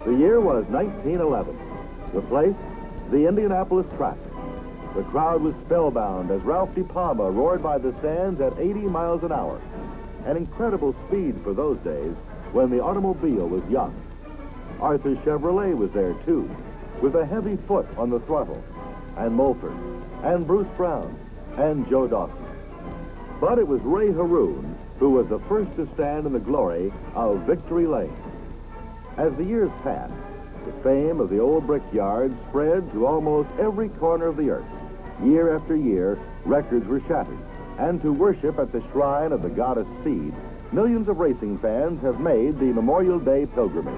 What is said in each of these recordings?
The year was 1911. The place, the Indianapolis track. The crowd was spellbound as Ralph De Palma roared by the stands at 80 miles an hour. An incredible speed for those days when the automobile was young. Arthur Chevrolet was there, too, with a heavy foot on the throttle, and Mulford, and Bruce Brown, and Joe Dawson. But it was Ray Haroon who was the first to stand in the glory of Victory Lane. As the years passed, the fame of the Old Brickyard spread to almost every corner of the earth. Year after year, records were shattered. And to worship at the shrine of the goddess Speed, millions of racing fans have made the Memorial Day pilgrimage.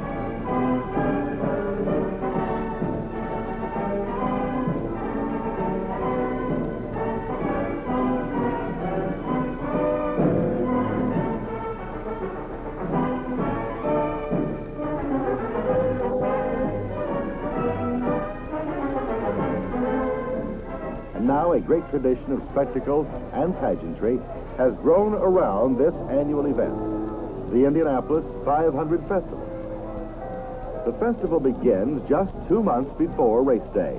Now a great tradition of spectacle and pageantry has grown around this annual event, the Indianapolis 500 Festival. The festival begins just 2 months before race day,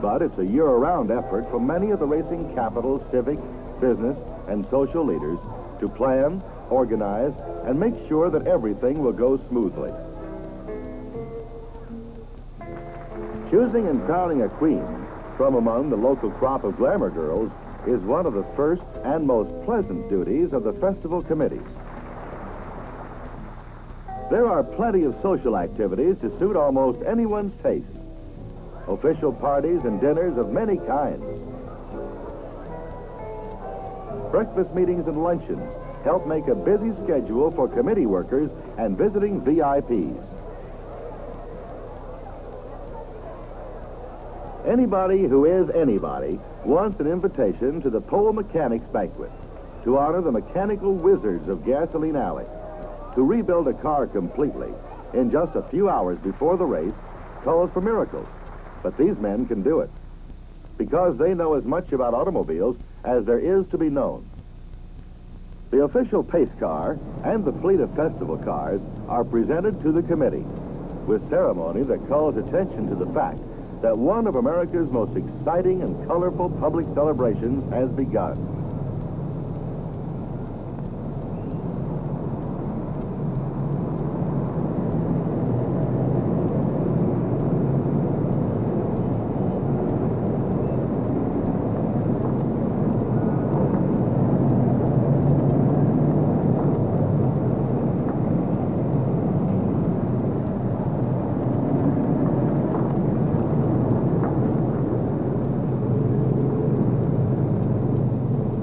but it's a year-round effort from many of the racing capital's civic, business, and social leaders to plan, organize, and make sure that everything will go smoothly. Choosing and crowning a queen from among the local crop of glamour girls is one of the first and most pleasant duties of the festival committees. There are plenty of social activities to suit almost anyone's taste. Official parties and dinners of many kinds. Breakfast meetings and luncheons help make a busy schedule for committee workers and visiting VIPs. Anybody who is anybody wants an invitation to the Pole Mechanics Banquet to honor the mechanical wizards of Gasoline Alley. To rebuild a car completely in just a few hours before the race calls for miracles. But these men can do it because they know as much about automobiles as there is to be known. The official pace car and the fleet of festival cars are presented to the committee with ceremony that calls attention to the fact that one of America's most exciting and colorful public celebrations has begun.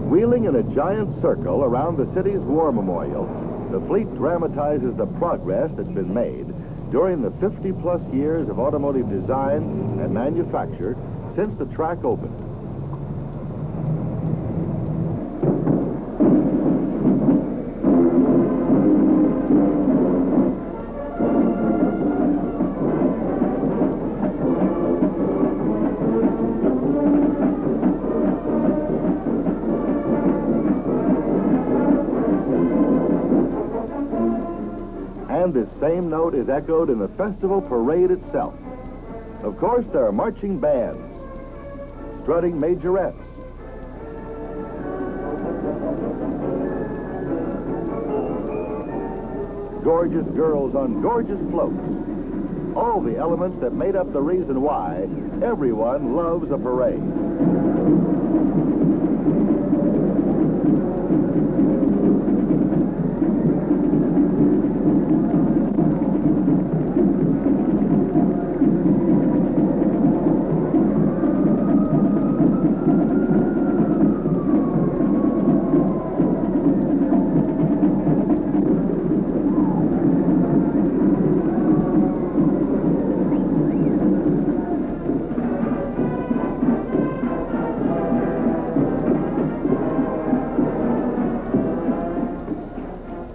Wheeling in a giant circle around the city's war memorial, the fleet dramatizes the progress that's been made during the 50-plus years of automotive design and manufacture since the track opened. And this same note is echoed in the festival parade itself. Of course, there are marching bands, strutting majorettes, gorgeous girls on gorgeous floats, all the elements that made up the reason why everyone loves a parade.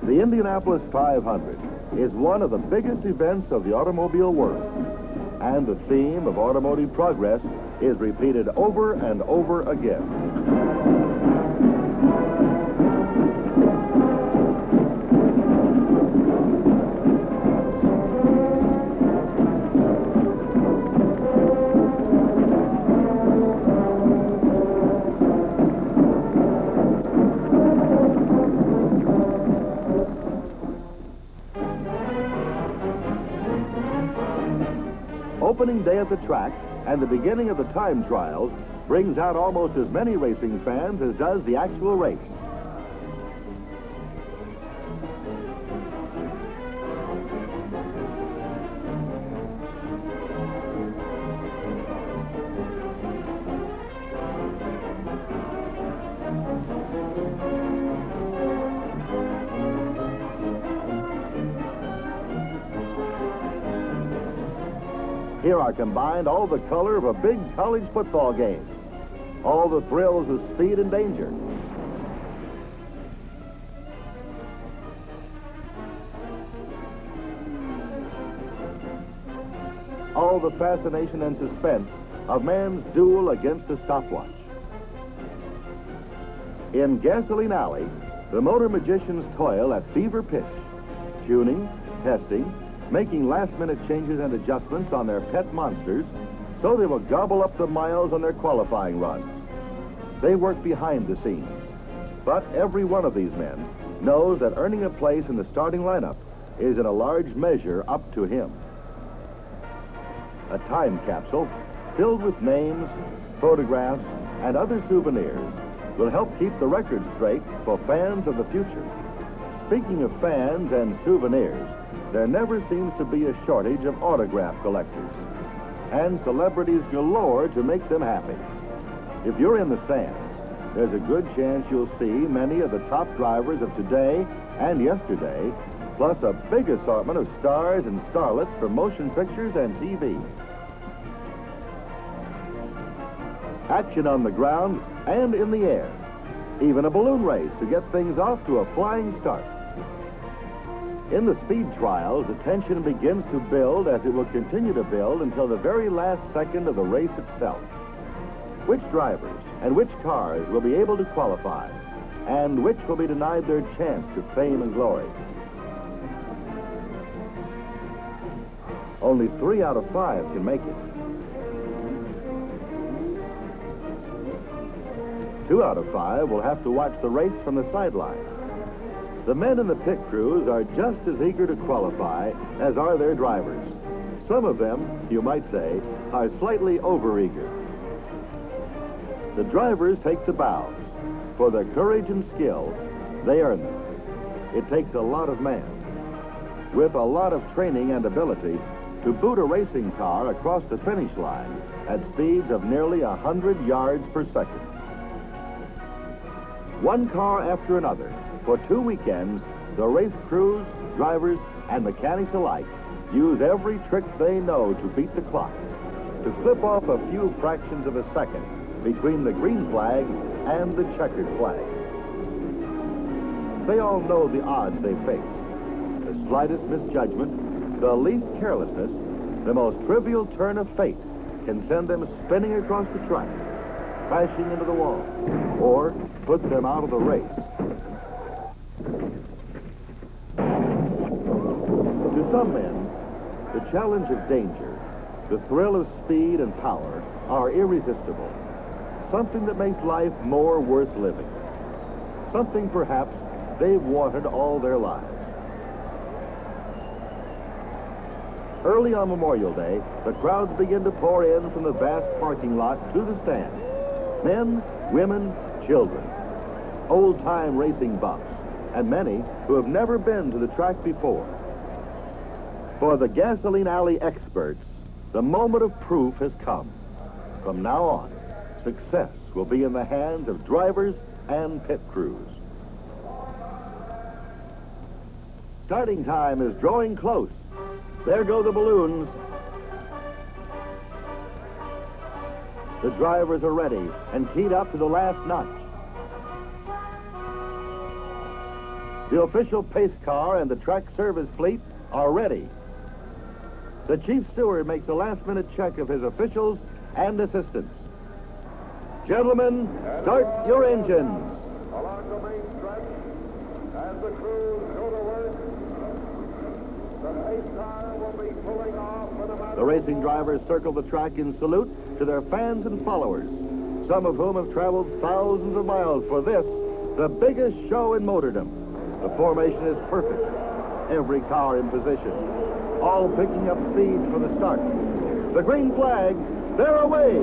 The Indianapolis 500 is one of the biggest events of the automobile world, and the theme of automotive progress is repeated over and over again. opening day at the track and the beginning of the time trials brings out almost as many racing fans as does the actual race. Here are combined all the color of a big college football game, all the thrills of speed and danger, all the fascination and suspense of man's duel against a stopwatch. In Gasoline Alley, the motor magicians toil at fever pitch, tuning, testing, making last-minute changes and adjustments on their pet monsters so they will gobble up the miles on their qualifying runs. They work behind the scenes, but every one of these men knows that earning a place in the starting lineup is in a large measure up to him. A time capsule filled with names, photographs, and other souvenirs will help keep the record straight for fans of the future. Speaking of fans and souvenirs, there never seems to be a shortage of autograph collectors and celebrities galore to make them happy. If you're in the stands, there's a good chance you'll see many of the top drivers of today and yesterday, plus a big assortment of stars and starlets from motion pictures and TV. Action on the ground and in the air. Even a balloon race to get things off to a flying start. In the speed trials, the tension begins to build as it will continue to build until the very last second of the race itself. Which drivers and which cars will be able to qualify, and which will be denied their chance to fame and glory? Only 3 out of 5 can make it. 2 out of 5 will have to watch the race from the sideline. The men in the pit crews are just as eager to qualify as are their drivers. Some of them, you might say, are slightly overeager. The drivers take the bows. For their courage and skill, they earn them. It takes a lot of men, with a lot of training and ability, to boot a racing car across the finish line at speeds of nearly 100 yards per second. One car after another, for 2 weekends, the race crews, drivers, and mechanics alike use every trick they know to beat the clock, to clip off a few fractions of a second between the green flag and the checkered flag. They all know the odds they face. The slightest misjudgment, the least carelessness, the most trivial turn of fate can send them spinning across the track, crashing into the wall, or put them out of the race. To some men, the challenge of danger, the thrill of speed and power are irresistible. Something that makes life more worth living. Something perhaps they've wanted all their lives. Early on Memorial Day, the crowds begin to pour in from the vast parking lot to the stand. Men, women, children, old-time racing buffs, and many who have never been to the track before. For the Gasoline Alley experts, the moment of proof has come. From now on, success will be in the hands of drivers and pit crews. Starting time is drawing close. There go the balloons. The drivers are ready and keyed up to the last notch. The official pace car and the track service fleet are ready. The chief steward makes a last-minute check of his officials and assistants. Gentlemen, start your engines. Along the main stretch, as the crews go to work, the pace car will be pulling off for the... The racing drivers circle the track in salute to their fans and followers, some of whom have traveled thousands of miles for this, the biggest show in motordom. The formation is perfect. Every car in position, all picking up speed for the start. The green flag, they're away.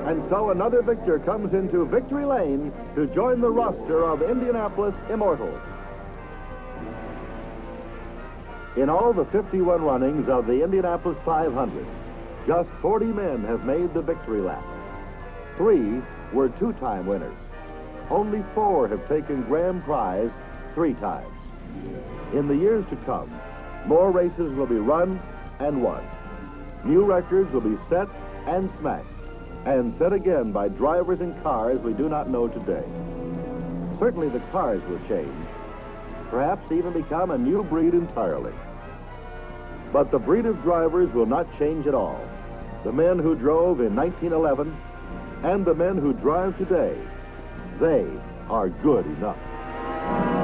And so another victor comes into victory lane to join the roster of Indianapolis Immortals. In all the 51 runnings of the Indianapolis 500, just 40 men have made the victory lap. 3 were two-time winners. Only 4 have taken grand prize 3 times. In the years to come, more races will be run and won. New records will be set and smashed, and set again by drivers and cars we do not know today. Certainly the cars will change, perhaps even become a new breed entirely. But the breed of drivers will not change at all. The men who drove in 1911 and the men who drive today, they are good enough.